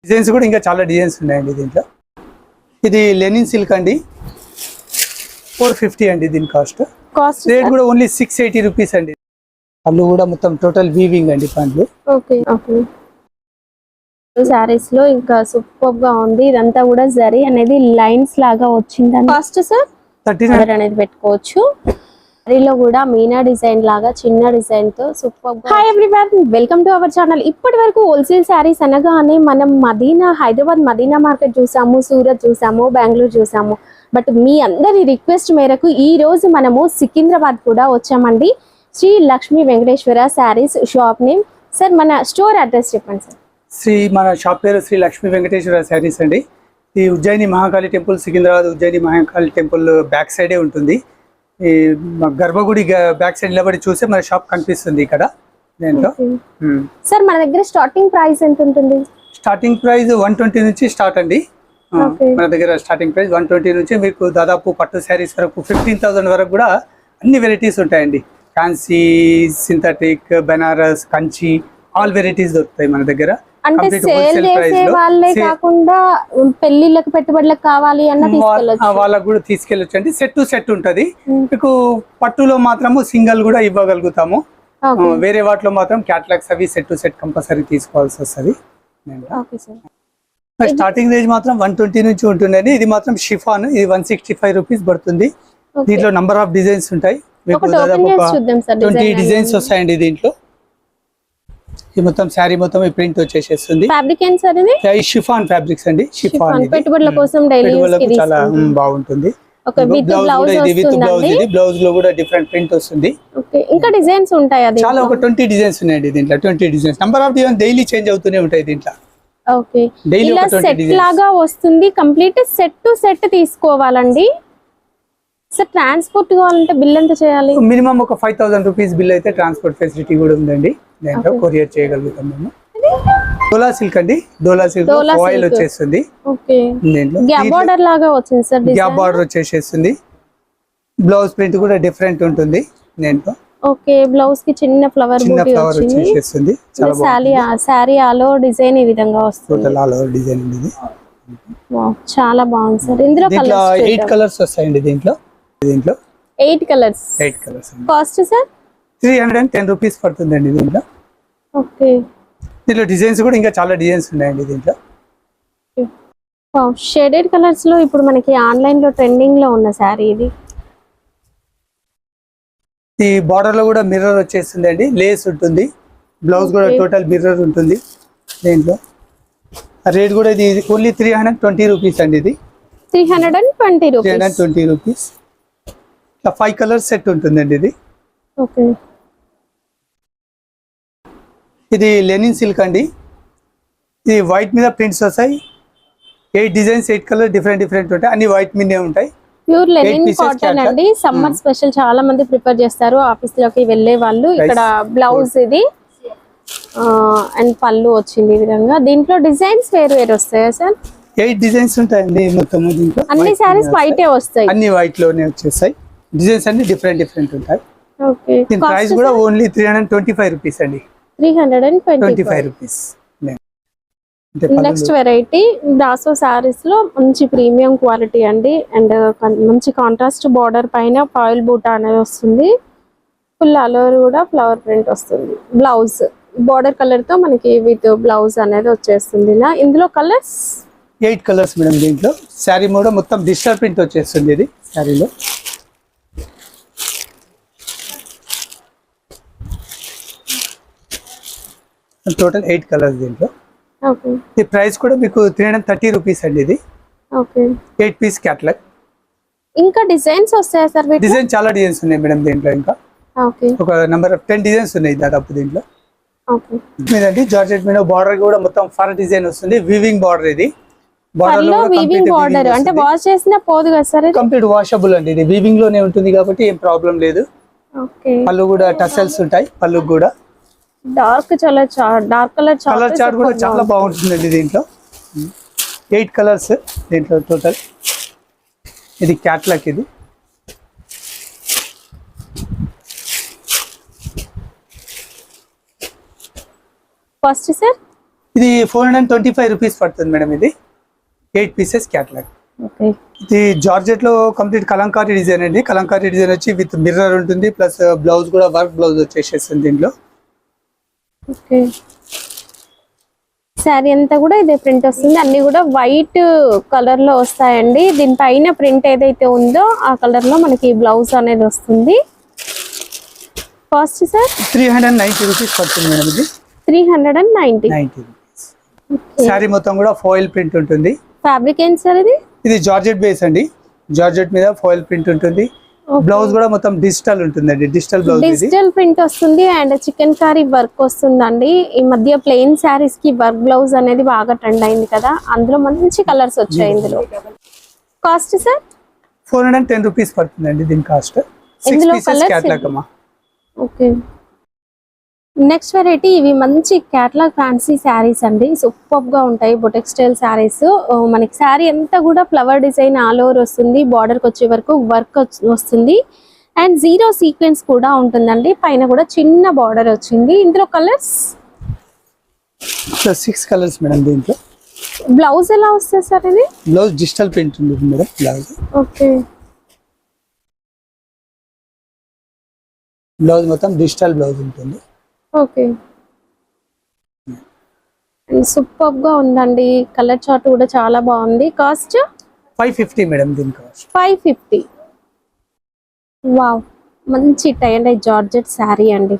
Designs కూడా ఇంకా చాలా డిజైన్స్ ఉన్నాయండి దీంట్లో. ఇది లెనిన్ సిల్క్ అండి, 450 అండి దీని కాస్ట్. రేట్ కూడా ఓన్లీ 680 రూపీస్ అండి. పళ్ళు కూడా మొత్తం టోటల్ వీవింగ్ అండి పండ్లు. Okay okay. సారీస్ లో ఇంకా సూపర్ గా ఉంది. ఇదంతా కూడా జరీ అనేది లైన్స్ లాగా వచ్చింది. కాస్ట్ సార్ 39 అనేది పెట్టుకోవచ్చు. లో కూడా మీనా డిజైన్ లాగా చిన్న డిజైన్ తో super. Hi everyone, welcome to our channel. ఇప్పటి వరకు హోల్సేల్ శారీస్ అనగానే మనం మదీనా, హైదరాబాద్ మదీనా మార్కెట్ చూసాము, సూరత్ చూసాము, బెంగళూరు చూసాము. బట్ మీ అందరి రిక్వెస్ట్ మేరకు ఈ రోజు మనము సికింద్రాబాద్ కూడా వచ్చామండి. Shri Lakshmi Venkateshwara sarees shop name. Sir మన స్టోర్ అడ్రస్ చెప్పండి సార్. మన షాప్ పేరు శ్రీ లక్ష్మీ వెంకటేశ్వర శారీస్ అండి. ఈ Ujjaini Mahakali temple, Secunderabad Ujjaini Mahakali temple back సైడే ఉంటుంది. ఈ గర్భగుడి బ్యాక్ సైడ్ నిలబడి చూస్తే మన షాప్ కనిపిస్తుంది ఇక్కడ. సార్ మన దగ్గర స్టార్టింగ్ ప్రైస్ ఎంత ఉంటుంది? స్టార్టింగ్ ప్రైస్ 120 నుంచి స్టార్ట్ అండి. మన దగ్గర స్టార్టింగ్ ప్రైస్ 120 నుంచి మీకు దాదాపు పట్టు శారీస్ వరకు 15,000 వరకు కూడా అన్ని వెరైటీస్ ఉంటాయండి. Fancy, synthetic, Banaras, Kanchi, all varieties దొరుకుతాయి మన దగ్గర. అంటే సేల్ చేసే వాళ్ళే కాకుండా పెళ్లిళ్ళకి పెట్టుబడులకు కావాలి అన్న తీసుకెళ్ళొచ్చు, వాళ్ళకు కూడా తీసుకెళ్ళొచ్చు అండి. సెట్ టు సెట్ ఉంటది. మీకు పట్టులో మాత్రము సింగల్ కూడా ఇవ్వగలుగుతాము. వేరే వాటిలో మాత్రం క్యాటలాగ్స్ అవి సెట్ టు సెట్ కంపల్సరీ తీసుకోవాల్సి వస్తుంది. స్టార్టింగ్ రేంజ్ మాత్రం 120 నుంచి ఉంటుందండి. ఇది మాత్రం షిఫాన్, ఇది 165 రూపీస్ పడుతుంది. దీంట్లో నంబర్ ఆఫ్ డిజైన్స్ ఉంటాయి. మీకు దాదాపు 20 డిజైన్స్ వస్తాయండి దీంట్లో. ఈ మొత్తం శారీ మొత్తం ఈ ప్రింట్ వచ్చేసేస్తుంది. ఫ్యాబ్రిక్ ఏంటి సార్ ఇది? షిఫాన్ ఫ్యాబ్రిక్స్ అండి. షిఫాన్ పెట్టుబడుల కోసం డైలీ యూస్ కి చాలా బాగుంటుంది. ఓకే, విత్ బ్లౌజ్ వస్తుందండి. ఇది బ్లౌజ్ లో కూడా డిఫరెంట్ ప్రింట్ వస్తుంది. ఓకే, ఇంకా డిజైన్స్ ఉంటాయి. అది చాలా ఒక 20 డిజైన్స్ ఉన్నాయండి దీంట్లో. 20 designs, number of designs daily change అవుతూనే ఉంటాయి దీంట్లో. ఓకే, ఇలా సెట్ లాగా వస్తుంది. కంప్లీట్ సెట్ టు సెట్ తీసుకోవాలండి. సార్ ట్రాన్స్పోర్ట్ కావాలంటే బిల్ ఎంత చేయాలి? మినిమం ఒక 5,000 రూపీస్ బిల్ అయితే ట్రాన్స్పోర్ట్ ఫెసిలిటీ కూడా ఉందండి. దాంట్లో కొరియర్ చేయగలుగుతాం మేము. డోలా సిల్క్ అండి, డోలా సిల్క్ ఆయిల్ వచ్చేస్తుంది. ఓకే, గ్యాప్ బార్డర్ లాగా వచ్చింది సార్. గ్యాప్ బార్డర్ వచ్చేసేస్తుంది. బ్లౌజ్ ప్రింట్ కూడా డిఫరెంట్ ఉంటుంది దీంట్లో. ఓకే, బ్లౌజ్ కి చిన్న ఫ్లవర్ బూటీ వచ్చేసేస్తుంది. సారీ ఆల్ ఓవర్ డిజైన్ ఈ విధంగా వస్తుంది. టోటల్ ఆల్ ఓవర్ డిజైన్ ఇది. వావ్, చాలా బాగుంది సార్. ఇందులో 8 కలర్స్ వస్తాయండి దీంట్లో. 8 కలర్స్. కాస్ట్ సార్ 310 రూపీస్ పడుతుందండి దీంట్లో. ఓకే, దీంట్లో డిజైన్స్ కూడా ఇంకా చాలా డిజైన్స్ ఉన్నాయండి దీంట్లో. షేడెడ్ కలర్స్ లో ఇప్పుడు మనకి ఆన్లైన్ లో ట్రెండింగ్ లో ఉన్న సారీ ఇది. ఈ బార్డర్ లో కూడా మిర్రర్ వచ్చేస్తుంది అండి. లేస్ ఉంటుంది. బ్లౌజ్ కూడా టోటల్ మిర్రర్ ఉంటుంది దీంట్లో. రేట్ కూడా ఇది ఓన్లీ 320 రూపీస్ అండి. ఇది 320 రూపీస్. 5 కలర్స్ సెట్ ఉంటుందండి ఇది. ఓకే, ఇది లెనిన్ సిల్క్ అండి. ఇది వైట్ మీద ప్రింట్స్ వస్తాయి. 8 డిజైన్స్, 8 కలర్ డిఫరెంట్ ఉంటాయి. అన్ని వైట్ మీదే ఉంటాయి. ప్యూర్ లెనిన్ కాటన్ అండి. సమ్మర్ స్పెషల్ చాలా మంది ప్రిపేర్ చేస్తారు ఆఫీస్ లోకి వెళ్ళే వాళ్ళు. ఇక్కడ బ్లౌజ్ ఇది అండ్ పళ్ళు వచ్చింది ఈ విధంగా. దీంట్లో డిజైన్స్ వేరు వస్తాయా సార్? 8 డిజైన్స్ ఉంటాయండి మొత్తం దీంట్లో. అన్ని సారీస్ వైటే వస్తాయి. అన్ని వైట్ లోనే వచ్చేస్తాయి. డిజైన్స్ అన్ని డిఫరెంట్ ఉంటాయి. ఓకే, దీని ప్రైస్ కూడా ఓన్లీ 325 రూపీస్ అండి. 325 rupees. Next variety brasso saris లో మంచి ప్రీమియం క్వాలిటీ అండి. అండ్ మంచి కాంట్రాస్ట్ బార్డర్ పైన పాయిల్ బూటా అనేది వస్తుంది. ఫుల్ అలోర్ కూడా ఫ్లవర్ ప్రింట్ వస్తుంది. బ్లౌజ్ బార్డర్ కలర్ తో మనకి విత్ బ్లౌజ్ అనేది వచ్చేస్తుంది. ఇలా ఇందులో కలర్స్ 8 కలర్స్ మేడం దీంట్లో. శారీ కూడా మొత్తం డిజిటల్ ప్రింట్ వచ్చేస్తుంది ఇది శారీలో. టోటల్ 8 కలర్స్ దీంట్లో. ఓకే, ఈ ప్రైస్ కూడా మీకు 330 రూపీస్ అండి ఇది. Okay, 8 piece catalogue. ఇంకా డిజైన్స్ వస్తాయా సార్? డిజైన్ చాలా డిజైన్స్ ఉన్నాయి మేడం దీంట్లో. ఇంకా ఓకే, ఒక నంబర్ ఆఫ్ 10 డిజైన్స్ ఉన్నాయి దాదాపు దీంట్లో. ఓకే, మీదండి జార్జెట్ మీద బార్డర్ కూడా మొత్తం ఫర్ డిజైన్ వస్తుంది. వీవింగ్ బార్డర్ ఇది. వీవింగ్ బార్డర్ అంటే వాష్ చేసినా పోదు కదా సార్? కంప్లీట్ వాషబుల్ అండి. ఇది వీవింగ్ లోనే ఉంటుంది కాబట్టి ఏం ప్రాబ్లం లేదు. ఓకే, పళ్ళు కూడా టసల్స్ ఉంటాయి. పళ్ళు కూడా డార్క్ డార్క్ కలర్ చార్ట్ కూడా చాలా బాగుంటుందండి దీంట్లో. 8 కలర్స్ దీంట్లో టోటల్. ఇది క్యాట్లాగ్. ఇది ఫస్ట్ సార్ ఇది 425 రూపీస్ పడుతుంది మేడం. ఇది 8 పీసెస్ క్యాటలాగ్. ఓకే, ఇది జార్జెట్ లో కంప్లీట్ కలంకారీ డిజైన్ అండి. కలంకారీ డిజైన్ వచ్చి విత్ మిర్రర్ ఉంటుంది, ప్లస్ బ్లౌజ్ కూడా వర్క్ బ్లౌజ్ వచ్చేసేస్తుంది దీంట్లో. ఓకే, శారీ అంతా కూడా ఇదే ప్రింట్ వస్తుంది. అన్ని కూడా వైట్ కలర్ లో వస్తాయండి. దీనిపైన ప్రింట్ ఏదైతే ఉందో ఆ కలర్ లో మనకి బ్లౌజ్ అనేది వస్తుంది. కాస్ట్ సార్ 390 రూపీస్ పడుతుంది మేడం. ఇది 390 రూపీస్. శారీ మొత్తం కూడా ఫాయిల్ ప్రింట్ ఉంటుంది. ఫ్యాబ్రిక్ ఏంటి సార్ ఇది? ఇది జార్జెట్ బేస్ అండి. జార్జెట్ మీద ఫాయిల్ ప్రింట్ ఉంటుంది. బ్లౌజ్ కూడా మొత్తం డిజిటల్ ఉంటుందండి. డిజిటల్ బ్లౌజ్, డిజిటల్ ప్రింట్ వస్తుంది అండ్ చికెన్ కారీ వర్క్ వస్తుందండి. ఈ మధ్య ప్లెయిన్ శారీస్ కి వర్క్ బ్లౌజ్ అనేది బాగా ట్రెండ్ అయింది కదా, అందులో మంచి కలర్స్ వచ్చాయి ఇందులో. కాస్ట్ సార్ 410 రూపీస్ పడుతుందండి దీని కాస్ట్. 6 పీసెస్ క్యాటలాగ్ అమ్మా. ఓకే, నెక్స్ట్ వెరైటీ ఇవి మంచి క్యాటలాగ్ ఫ్యాన్సీ శారీస్ అండి. సూపర్ గా ఉంటాయి బొటెక్ స్టైల్ శారీస్. మనకి శారీ అంతా కూడా ఫ్లవర్ డిజైన్ ఆల్ ఓవర్ వస్తుంది. బార్డర్ కి వచ్చే వరకు వర్క్ వస్తుంది అండ్ 0 సీక్వెన్స్ కూడా ఉంటుందండి. పైన కూడా చిన్న బార్డర్ వచ్చింది. ఇందులో కలర్స్ 6 కలర్స్ మేడం. దీంట్లో బ్లౌజ్ ఎలా వస్తుంది సార్ ఇది? బ్లౌజ్ డిజిటల్ ప్రింట్ ఉంటుంది మేడం బ్లౌజ్. ఓకే, బ్లౌజ్ మొత్తం డిజిటల్ బ్లౌజ్ ఉంటుంది. ఓకే, సూపర్ గా ఉందండి. కలర్ చార్ట్ కూడా చాలా బాగుంది. కాస్ట్ 550 మేడం దీని కాస్ట్. 550. వావ్, మంచి టై అండ్ జార్జెట్ శారీ అండి.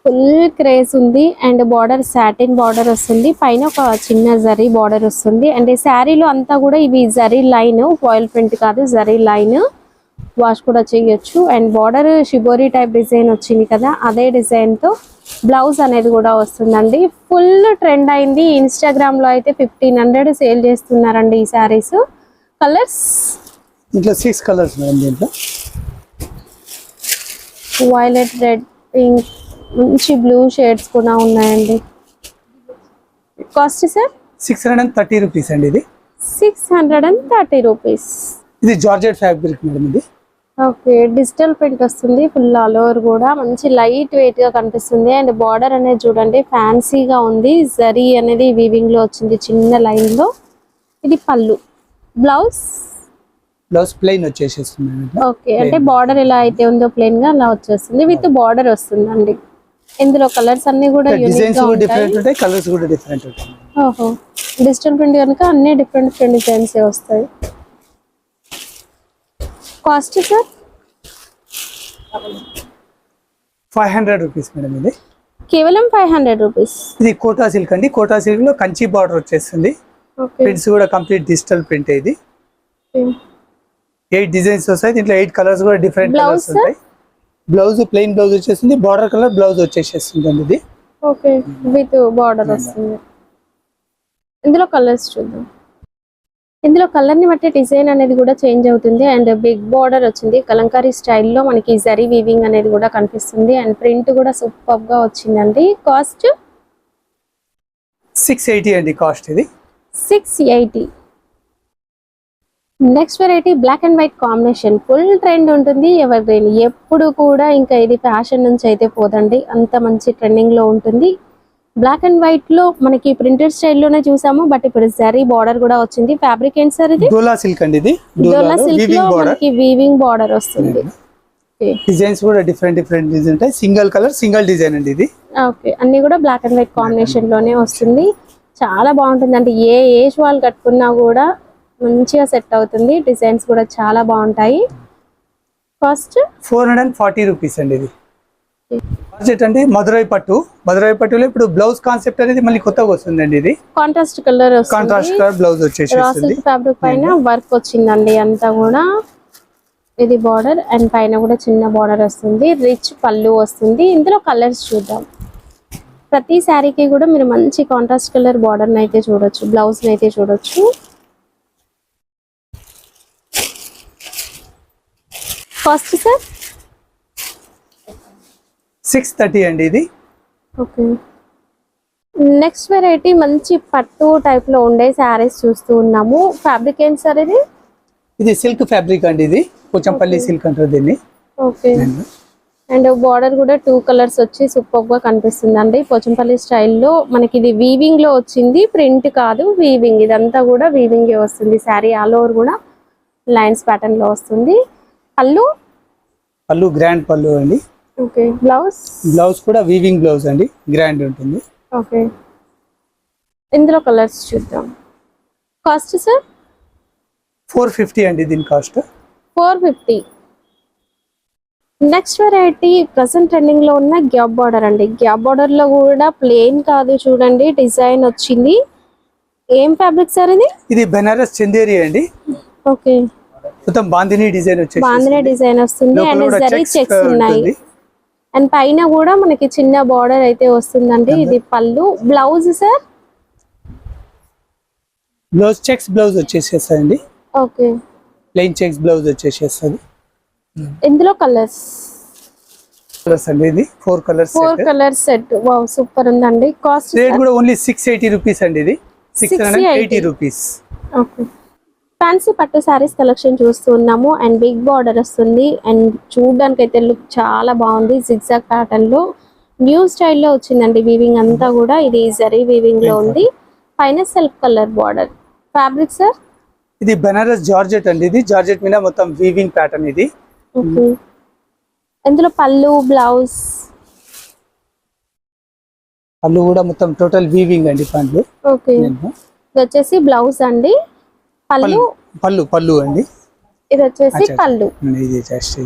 ఫుల్ క్రేజ్ ఉంది అండ్ బార్డర్ సాటిన్ బార్డర్ వస్తుంది. పైన ఒక చిన్న జరీ బార్డర్ వస్తుంది అండ్ ఈ శారీలో అంతా కూడా ఇవి జరీ లైన్, ఫాయిల్ ప్రింట్ కాదు, జరీ లైన్. వాష్ కూడా చేయొచ్చు and border shibori type design వచ్చింది కదా, అదే డిజైన్ తో బ్లౌజ్ అనేది కూడా వస్తుందండి. ఫుల్ ట్రెండ్ అయింది. ఇన్స్టాగ్రామ్ లో అయితే 1500 సేల్ చేస్తున్నారండి ఈ శారీస్. కలర్స్ దీంట్లో 6 కలర్స్ మేడం. దీంట్లో వైలెట్, రెడ్, పింక్, మంచి బ్లూ షేడ్స్ కూడా ఉన్నాయండి. కాస్ట్ సార్ 630 రూపీస్ అండి. ఇది 630 రూపీస్. ఇది జార్జెట్ ఫ్యాబ్రిక్ మేడం. ఇది ఓకే, డిజిటల్ ప్రింట్ వస్తుంది. ఫుల్ ఆల్ ఓవర్ కూడా మంచి లైట్ వెయిట్ గా కనిపిస్తుంది అండ్ బార్డర్ అనేది చూడండి ఫ్యాన్సీగా ఉంది. జరీ అనేది వీవింగ్ లో వచ్చింది చిన్న లైన్ లో. ఇది పళ్ళు. బ్లౌజ్ ప్లెయిన్ వచ్చేసేస్తుంది. ఓకే, అంటే బార్డర్ ఎలా అయితే ఉందో ప్లెయిన్ గా అలా వచ్చేస్తుంది. విత్ బార్డర్ వస్తుందండి. ఇందులో కలర్స్ అన్ని కూడా యూనిక్ గా ఉంటాయి. కలర్స్ కూడా డిఫరెంట్ ఉంటాయి. ఓహో, డిజిటల్ ప్రింట్ కనుక అన్ని డిఫరెంట్ డిజైన్స్ వస్తాయి. Cost sir 500 rupees madam. ఇది కేవలం 500 రూపీస్. ఇది కోటా సిల్క్ అండి. కోటా సిల్క్ లో కంచి బార్డర్ వచ్చేస్తుంది. ప్రింట్స్ కూడా కంప్లీట్ డిజిటల్ ప్రింట్. ఇది 8 డిజైన్స్ వస్తాయి. దీంట్లో 8 కలర్స్ కూడా డిఫరెంట్ కలర్స్ ఉంటాయి. బ్లౌజ్ ప్లెయిన్ బ్లౌజ్ వచ్చేస్తుంది. బార్డర్ కలర్ బ్లౌజ్ వచ్చేసేస్తుంది అండి. ఇది ఓకే, విత్ బార్డర్ వస్తుంది. ఇందులో కలర్స్ చూద్దాం. ఇందులో కలర్ ని బట్టి డిజైన్ అనేది కూడా చేంజ్ అవుతుంది అండ్ బిగ్ బార్డర్ వచ్చింది. కలంకారీ స్టైల్లో మనకి జరీ వీవింగ్ అనేది కూడా కనిపిస్తుంది అండ్ ప్రింట్ కూడా సూపర్ గా వచ్చిందండి. కాస్ట్ 680 అండి కాస్ట్. ఇది 680. Next variety black and white combination. Full trend ఉంటుంది. ఎవర్ గ్రీన్ ఎప్పుడు కూడా ఇంకా ఇది ఫ్యాషన్ నుంచి అయితే పోదండి, అంత మంచి ట్రెండింగ్ లో ఉంటుంది. బ్లాక్ అండ్ వైట్ లో మనకి ప్రింటెడ్ స్టైల్లోనే చూసాము, బట్ ఇప్పుడు జరీ బార్డర్ కూడా వచ్చింది. ఫ్యాబ్రిక్ ఏంటి సార్ ఇది? డోలా సిల్క్ అండి. ఇది డోలా సిల్క్ లో మనకి వీవింగ్ బార్డర్ వస్తుంది. డిజైన్స్ కూడా డిఫరెంట్ డిజైన్ ఉంటాయి. సింగిల్ కలర్ సింగిల్ డిజైన్ అండి. ఇది ఓకే, అన్ని కూడా బ్లాక్ అండ్ వైట్ కాంబినేషన్ లోనే వస్తుంది. చాలా బాగుంటుంది. అంటే ఏ ఏజ్ వాళ్ళు కట్టుకున్నా కూడా మంచిగా సెట్ అవుతుంది. డిజైన్స్ కూడా చాలా బాగుంటాయి. కాస్ట్ 440 రూపీస్ అండి. ఇది బడ్జెట్ అంటే మధురై పట్టులో ఇప్పుడు బ్లౌజ్ కాన్సెప్ట్ అనేది మళ్ళీ కొత్తగా వస్తుందండి. ఇది కాంట్రాస్ట్ కలర్ బ్లౌజ్ వచ్చేసి ఫ్యాబ్రిక్ పైన వర్క్ వచ్చిందండి అంతా కూడా. ఇది బార్డర్ అండ్ పైన కూడా చిన్న బార్డర్ వస్తుంది. రిచ్ పళ్ళు వస్తుంది. ఇందులో కలర్స్ చూద్దాం. ప్రతి శారీకి కూడా మీరు మంచి కాంట్రాస్ట్ కలర్ బార్డర్ అయితే చూడొచ్చు, బ్లౌజ్ అయితే చూడొచ్చు. కాస్ట్ సార్ 630 అండి. ఇది ఓకే, నెక్స్ట్ వెరైటీ మంచి పట్టు టైప్ లో ఉండే శారీస్ చూస్తూ ఉన్నాము. ఫ్యాబ్రిక్ ఏంటి సార్ ఇది? ఇది సిల్క్ ఫ్యాబ్రిక్ అండి. ఇది పోచంపల్లి సిల్క్ అంటారు దీన్ని. ఓకే, అండ్ బార్డర్ కూడా 2 కలర్స్ వచ్చి సూపర్ గా కనిపిస్తుందండి. పోచంపల్లి స్టైల్లో మనకి ఇది వీవింగ్ లో వచ్చింది, ప్రింట్ కాదు వీవింగ్. ఇదంతా కూడా వీవింగ్ వస్తుంది. శారీ ఆల్ ఓవర్ కూడా లైన్స్ ప్యాటర్న్ లో వస్తుంది. పళ్ళు గ్రాండ్ పళ్ళు అండి. ఓకే. బ్లౌజ్ కూడా వీవింగ్ బ్లౌజ్ అండి, గ్రాండ్ ఉంటుంది. ఓకే. ఇందులో కలర్స్ చూద్దాం. కాస్ట్ సార్ 450 అండి దీని cost. 450. Next variety present trending లో ఉన్న గ్యాప్ బార్డర్ అండి. గ్యాప్ బార్డర్ లో కూడా ప్లేన్ కాదు, చూడండి డిజైన్ వచ్చింది. ఏం ఫ్యాబ్రిక్ సార్ ఇది? ఇది బెనారస్ చందేరి అండి. ఓకే. మొత్తం బాందిని డిజైన్ వచ్చేసి బాందిని డిజైన్ వస్తుంది అండ్ జరీ చెక్స్ ఉన్నాయి. అండ్ పైన కూడా మనకి చిన్న బార్డర్ అయితే వస్తుందండి. ఇది పళ్ళు. బ్లౌజ్ సార్ చెక్స్ బ్లౌజ్ వచ్చేసేస్తాయండి. ఓకే. ప్లెయిన్ చెక్స్ బ్లౌజ్ వచ్చేసేస్తుంది. ఇందులో కలర్స్ అండి. ఇది 4 కలర్స్ సెట్. వావ్ సూపర్ ఉందండి. కాస్ట్ రేట్ కూడా ఓన్లీ 680 రూపీస్ అండి. ఇది 680 రూపీస్. ఓకే. ఫ్యాన్సీ పట్టు సారీస్ కలెక్షన్ చూస్తూ ఉన్నాము అండ్ బిగ్ బార్డర్ వస్తుంది అండ్ చూడడానికి అయితే లుక్ చాలా బాగుంది. జిగ్జాగ్ ప్యాటర్న్ లో న్యూ స్టైల్లో వచ్చిందండి. వీవింగ్ అంతా కూడా ఇది జరీ వీవింగ్ లో ఉంది. పైన self colour border. Fabric sir ఇది బెనారస్ జార్జెట్ అండి. ఇది జార్జెట్ మీద మొత్తం వీవింగ్ ప్యాటర్న్ ఇది. ఓకే. ఇందులో పళ్ళు బ్లౌజ్ కూడా మొత్తం టోటల్ వీవింగ్ అండి. పళ్ళు. ఓకే. ఇది వచ్చేసి బ్లౌజ్ అండి. పళ్ళు అండి. ఇది వచ్చేసి పళ్ళు. ఇది జస్ట్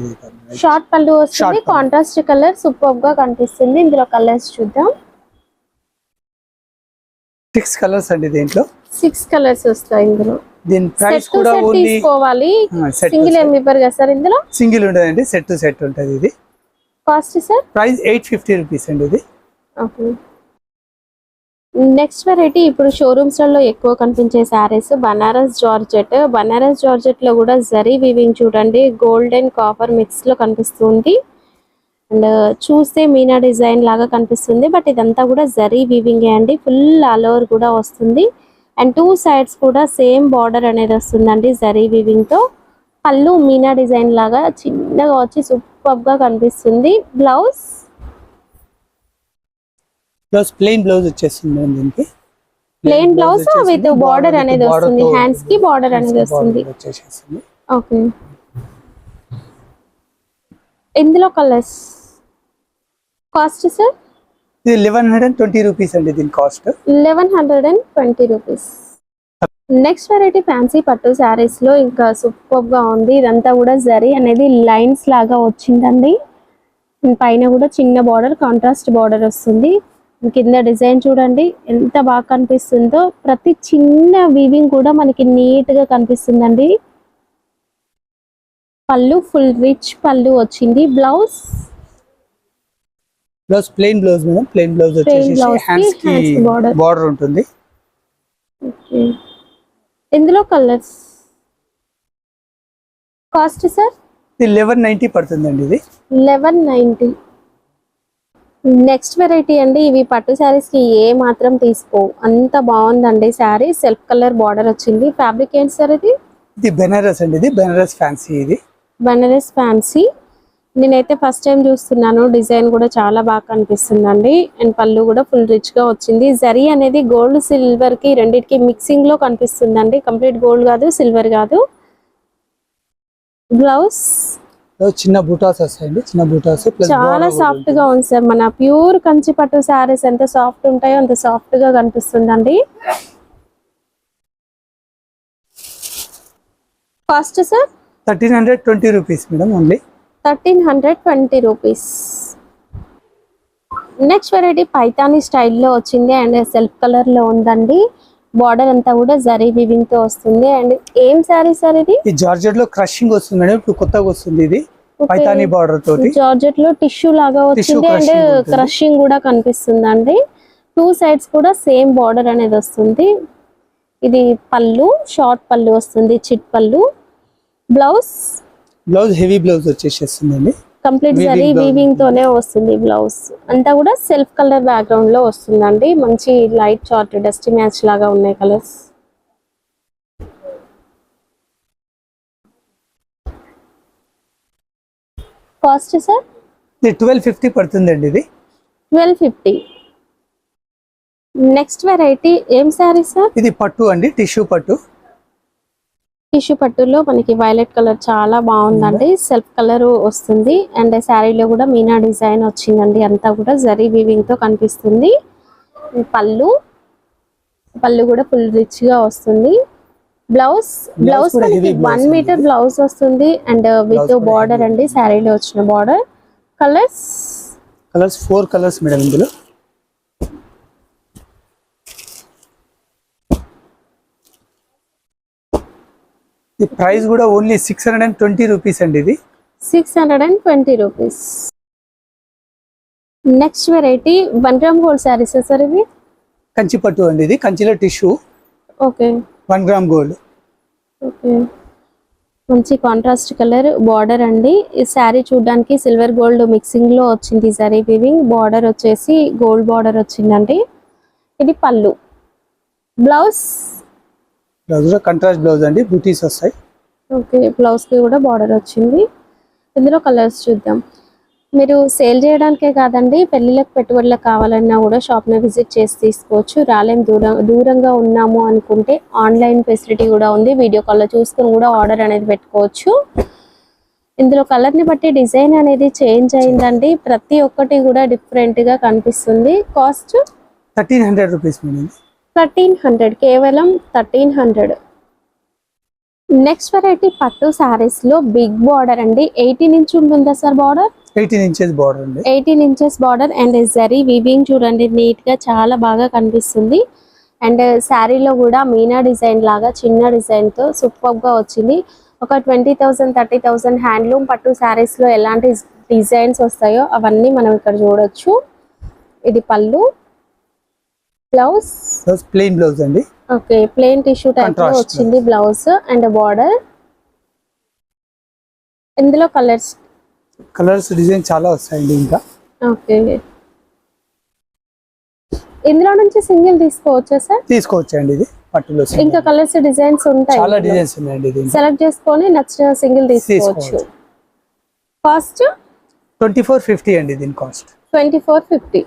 షార్ట్ పళ్ళు వస్తుంది. కాంట్రాస్ట్ కలర్ సూపర్ గా కనిపిస్తుంది. ఇందులో కలర్స్ చూద్దాం. 6 కలర్స్ అండి. దీంట్లో 6 కలర్స్ వస్తాయి. ఇందులో దీని ప్రైస్ కూడా ఓన్లీ తీసుకోవాలి. సింగిల్ ఏం ఇవ్వరు కదా సార్ ఇందులో? సింగిల్ ఉండదండి, సెట్ టు సెట్ ఉంటది. ఇది కాస్ట్ సార్ ప్రైస్ 850 రూపీస్ అండి. ఇది ఓకే. నెక్స్ట్ వెరైటీ ఇప్పుడు షోరూమ్స్ లో ఎక్కువ కనిపించే సారీస్ బనారస్ జార్జెట్. బనారస్ జార్జెట్ లో కూడా జరీ వీవింగ్ చూడండి, గోల్డ్ అండ్ కాపర్ మిక్స్ లో కనిపిస్తుంది. అండ్ చూస్తే మీనా డిజైన్ లాగా కనిపిస్తుంది, బట్ ఇదంతా కూడా జరీ వీవింగ్ అండి. ఫుల్ ఆల్ ఓవర్ కూడా వస్తుంది అండ్ 2 సైడ్స్ కూడా సేమ్ బార్డర్ అనేది వస్తుందండి జరీ వీవింగ్ తో. పళ్ళు మీనా డిజైన్ లాగా చిన్నగా వచ్చి సూపర్ గా కనిపిస్తుంది. బ్లౌజ్ ప్లెయిన్ బ్లౌజ్ వచ్చేస్తుంది. దీనికి ప్లెయిన్ బ్లౌజ్ విత్ బార్డర్ అనేది వస్తుంది. హ్యాండ్స్ కి బార్డర్ అనేది వస్తుంది. ఓకే. ఇందులో కలర్స్. కాస్ట్ సార్ ఇది 1120 రూపీస్ అండి. దీని cost 1120 rupees. Next variety fancy పట్టు శారీస్ లో ఇంకా సూపర్ గా ఉంది. ఇదంతా కూడా జరీ అనేది లైన్స్ లాగా వచ్చిందండి. పైన కూడా చిన్న బార్డర్, కాంట్రాస్ట్ బార్డర్ వస్తుంది. కింద డిజైన్ చూడండి ఎంత బాగా కనిపిస్తుందో. ప్రతి చిన్న వీవింగ్ కూడా మనకి నీట్ గా కనిపిస్తుందండి. పళ్ళు ఫుల్ రిచ్ పళ్ళు వచ్చింది. Blouse plain blouse madam. Plain blouse వచ్చేసి హ్యాండ్స్ కి బార్డర్ ఉంటుంది. ఓకే. ఇందులో కలర్స్. కాస్ట్ సార్ ఇది 1190 పడుతుందండి. ఇది 1190. నెక్స్ట్ వెరైటీ అండి. ఇవి పట్టు శారీస్ కి ఏ మాత్రం తీసుకో, అంత బాగుందండి శారీ. సెల్ఫ్ కలర్ బార్డర్ వచ్చింది. ఫ్యాబ్రిక్ ఏంటి సార్ ఇది? ఇది బెనారస్ అండి. ఇది బెనారస్ ఫ్యాన్సీ. ఇది బెనారస్ ఫ్యాన్సీ. నేనైతే ఫస్ట్ టైం చూస్తున్నాను. డిజైన్ కూడా చాలా బాగా కనిపిస్తుందండి అండ్ పళ్ళు కూడా ఫుల్ రిచ్ గా వచ్చింది. జరీ అనేది గోల్డ్ సిల్వర్ కి రెండింటికి మిక్సింగ్ లో కనిపిస్తుందండి. కంప్లీట్ గోల్డ్ కాదు, సిల్వర్ కాదు. బ్లౌజ్ చిన్న బూటాస్ వస్తాయండి. చిన్న బూటాస్ చాలా సాఫ్ట్ గా ఉంది సార్. మన ప్యూర్ కంచి పట్టు శారీస్ ఎంత సాఫ్ట్ ఉంటాయో అంత సాఫ్ట్ గా కనిపిస్తుందండి. Cost sir 1320 rupees madam. Only 1320 rupees. Next variety Paithani స్టైల్లో వచ్చింది అండ్ సెల్ఫ్ కలర్ లో ఉందండి. బార్డర్ అంతా కూడా జరీ వీవింగ్ తో వస్తుంది. అండ్ ఏం సారీ సార్ ఇది? ఈ జార్జెట్ లో క్రషింగ్ వస్తుంది మేడం. ఇప్పుడు కొత్తగా వస్తుంది ఇది పైతానీ బార్డర్ తోటి. జార్జెట్ లో టిష్యూ లాగా వచ్చింది అండ్ క్రషింగ్ కూడా కనిపిస్తుందండి. 2 సైడ్స్ కూడా సేమ్ బార్డర్ అనేది వస్తుంది. ఇది పళ్ళు, షార్ట్ పళ్ళు వస్తుంది, చిట్ పళ్ళు. బ్లౌజ్ హెవీ బ్లౌజ్ వచ్చేసేస్తుందండి. కంప్లీట్ జరీ వీవింగ్ తోనే వస్తుంది. బ్లౌజ్ అంతా కూడా సెల్ఫ్ కలర్ బ్యాక్గ్రౌండ్ లో వస్తుందండి. మంచి లైట్ చార్ట్ డస్టీ మ్యాచ్ లాగా ఉన్నాయి కలర్స్. కాస్ట్ సార్ ఇది 1250 పడుతుందండి ఇది. 1250. నెక్స్ట్ వెరైటీ ఏం శారీ సార్? ఇది పట్టు అండి, టిష్యూ పట్టు. టిష్యూ పట్టులో మనకి వైలెట్ కలర్ చాలా బాగుందండి, సెల్ఫ్ కలర్ వస్తుంది. అండ్ శారీలో కూడా మీనా డిజైన్ వచ్చిందండి, అంతా కూడా జరీ వీవింగ్ తో కనిపిస్తుంది. పళ్ళు కూడా ఫుల్ రిచ్ గా వస్తుంది. బ్లౌజ్ మనకి 1 మీటర్ బ్లౌజ్ వస్తుంది అండ్ విత్ బార్డర్ అండి, శారీలో వచ్చిన బార్డర్. కలర్స్ 4 కలర్స్ మేడం ఇందులో. ఈ ప్రైస్ కూడా ఓన్లీ 620 రూపీస్ అండి ఇది. 620 rupees. Next variety 1 gram gold saris sir ఇవి. కంచి పట్టు అండి ఇది, కంచిలో tissue. Okay. 1 gram gold. Okay, మంచి కాంట్రాస్ట్ కలర్ బార్డర్ అండి. ఈ శారీ చూడడానికి సిల్వర్ గోల్డ్ మిక్సింగ్ లో వచ్చింది జరీ వీవింగ్. బార్డర్ వచ్చేసి గోల్డ్ బార్డర్ వచ్చిందండి. ఇది పళ్ళు. బ్లౌజ్ కంట్రాస్ట్ బ్లౌజ్ అండి, బూటీస్ వస్తాయి. ఓకే, బ్లౌజ్ కి కూడా బార్డర్ వచ్చింది. ఇందులో కలర్స్ చూద్దాం. మీరు సేల్ చేయడానికే కాదండి, పెళ్లిళ్ళకి పెట్టుబడులకు కావాలన్నా కూడా షాప్ ని విజిట్ చేసి తీసుకోవచ్చు. రాలేం, దూరంగా ఉన్నాము అనుకుంటే ఆన్లైన్ ఫెసిలిటీ కూడా ఉంది, వీడియో కాల్ లో చూసుకొని కూడా ఆర్డర్ అనేది పెట్టుకోవచ్చు. ఇందులో కలర్ ని బట్టి డిజైన్ అనేది చేంజ్ అయిందండి, ప్రతి ఒక్కటి కూడా డిఫరెంట్ గా కనిపిస్తుంది. Cost 1300 rupees madam. 1300, కేవలం 1300. నెక్స్ట్ వెరైటీ పట్టు శారీస్ లో బిగ్ బార్డర్ అండి. 18 ఇంచ్ ఉంటుందా సార్ బార్డర్? 18 ఇంచెస్ బార్డర్ అండి. 18 inches border and zari weaving చూడండి, నీట్ గా చాలా బాగా కనిపిస్తుంది. అండ్ శారీలో కూడా మీనా డిజైన్ లాగా చిన్న డిజైన్ తో సూపర్ గా వచ్చింది. ఒక 20,000 30,000 హ్యాండ్లూమ్ పట్టు శారీస్ లో ఎలాంటి డిజైన్స్ వస్తాయో అవన్నీ మనం ఇక్కడ చూడొచ్చు. ఇది పళ్ళు. బ్లౌజ్ ప్లెయిన్ బ్లౌజ్ అండి. ఓకే, ప్లెయిన్ టిష్యూ టైప్ లో వచ్చింది బ్లౌజ్ అండ్ బార్డర్. ఇందులో కలర్స్ డిజైన్ చాలా వస్తాయండి ఇంకా. ఓకే, ఇందులో నుంచి సింగిల్ తీసుకోవచ్చా సార్? తీసుకోవచ్చండి, ఇది పట్టులో ఇంకా కలర్స్ డిజైన్స్ ఉంటాయి, చాలా డిజైన్స్ ఉన్నాయండి. ఇది సెలెక్ట్ చేసుకొని నచ్చిన సింగిల్ తీసుకోవచ్చు. కాస్ట్ 2450 అండి దీని కాస్ట్. 2450.